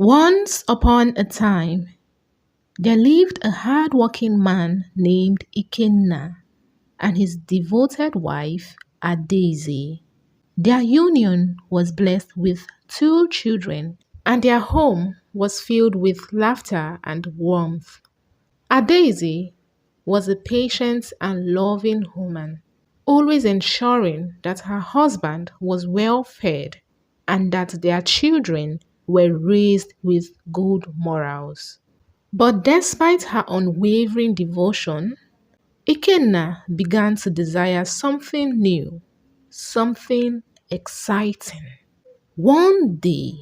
Once upon a time, there lived a hard-working man named Ikenna and his devoted wife, Adaeze. Their union was blessed with two children, and their home was filled with laughter and warmth. Adaeze was a patient and loving woman, always ensuring that her husband was well fed and that their children were raised with good morals. But despite her unwavering devotion, Ikenna began to desire something new, something exciting. One day,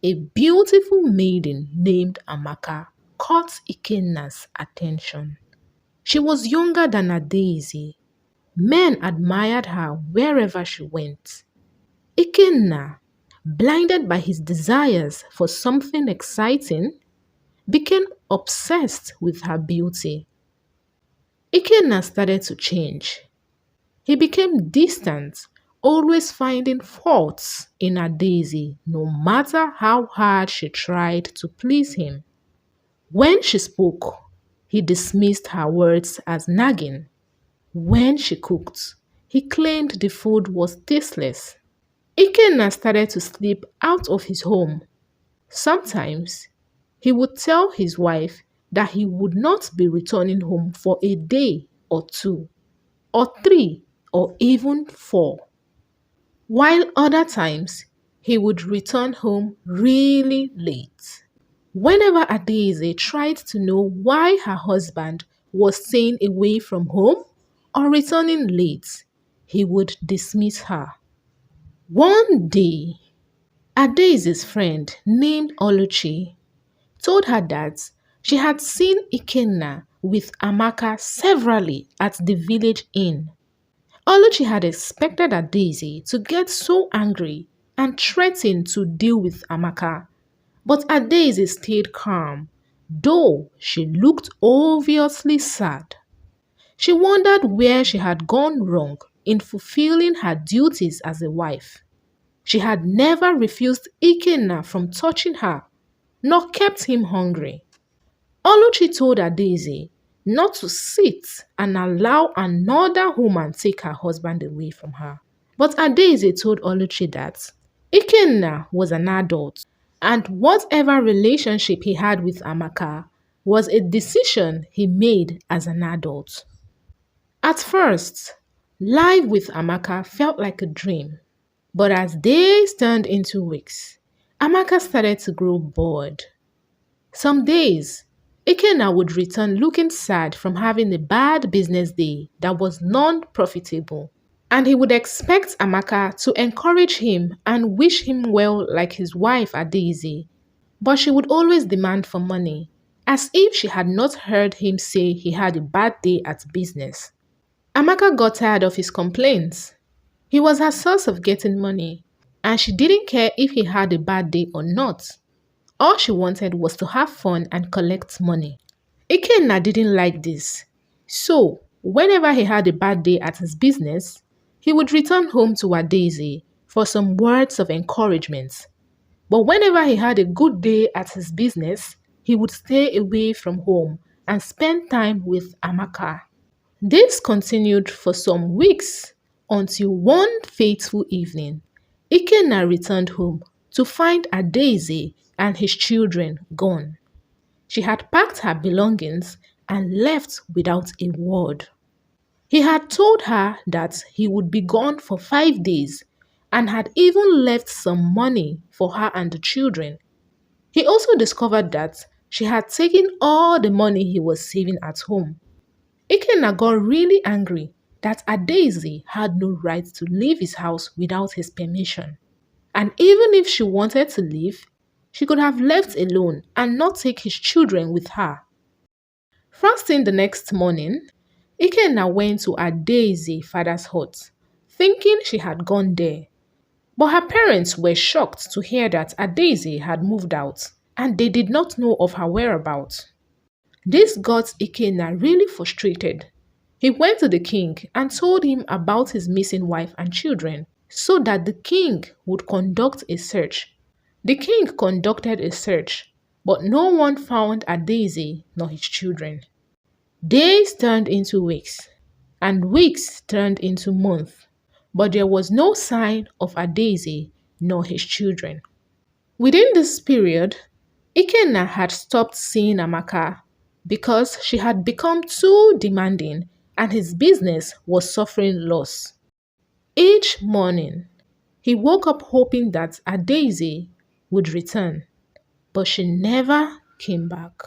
a beautiful maiden named Amaka caught Ikenna's attention. She was younger than Adaeze. Men admired her wherever she went. Ikenna, blinded by his desires for something exciting, became obsessed with her beauty. Ikenna started to change. He became distant, always finding faults in Adaeze, no matter how hard she tried to please him. When she spoke, he dismissed her words as nagging. When she cooked, he claimed the food was tasteless. Ikenna started to slip out of his home. Sometimes he would tell his wife that he would not be returning home for a day or two, or three, or even four. While other times he would return home really late. Whenever Adaeze tried to know why her husband was staying away from home or returning late, he would dismiss her. One day, Adaeze's friend named Oluchi told her that she had seen Ikenna with Amaka severally at the village inn. Oluchi had expected Adaeze to get so angry and threaten to deal with Amaka, but Adaeze stayed calm, though she looked obviously sad. She wondered where she had gone wrong in fulfilling her duties as a wife. She had never refused Ikenna from touching her, nor kept him hungry. Oluchi told Adaeze not to sit and allow another woman take her husband away from her. But Adaeze told Oluchi that Ikenna was an adult, and whatever relationship he had with Amaka was a decision he made as an adult. At first, life with Amaka felt like a dream, but as days turned into weeks, Amaka started to grow bored. Some days, Ikenna would return looking sad from having a bad business day that was non-profitable, and he would expect Amaka to encourage him and wish him well like his wife Adaeze, but she would always demand for money, as if she had not heard him say he had a bad day at business. Amaka got tired of his complaints. He was her source of getting money, and she didn't care if he had a bad day or not. All she wanted was to have fun and collect money. Ikenna didn't like this, so whenever he had a bad day at his business, he would return home to Adaeze for some words of encouragement. But whenever he had a good day at his business, he would stay away from home and spend time with Amaka. This continued for some weeks until one fateful evening, Ikenna returned home to find Adaeze and his children gone. She had packed her belongings and left without a word. He had told her that he would be gone for 5 days and had even left some money for her and the children. He also discovered that she had taken all the money he was saving at home. Ikenna got really angry that Adaeze had no right to leave his house without his permission. And even if she wanted to leave, she could have left alone and not take his children with her. First thing the next morning, Ikenna went to Adaeze's father's hut, thinking she had gone there. But her parents were shocked to hear that Adaeze had moved out and they did not know of her whereabouts. This got Ikenna really frustrated. He went to the king and told him about his missing wife and children so that the king would conduct a search. The king conducted a search, but no one found Adaeze nor his children. Days turned into weeks, and weeks turned into months, but there was no sign of Adaeze nor his children. Within this period, Ikenna had stopped seeing Amaka because she had become too demanding and his business was suffering loss. Each morning, he woke up hoping that Adaeze would return, but she never came back.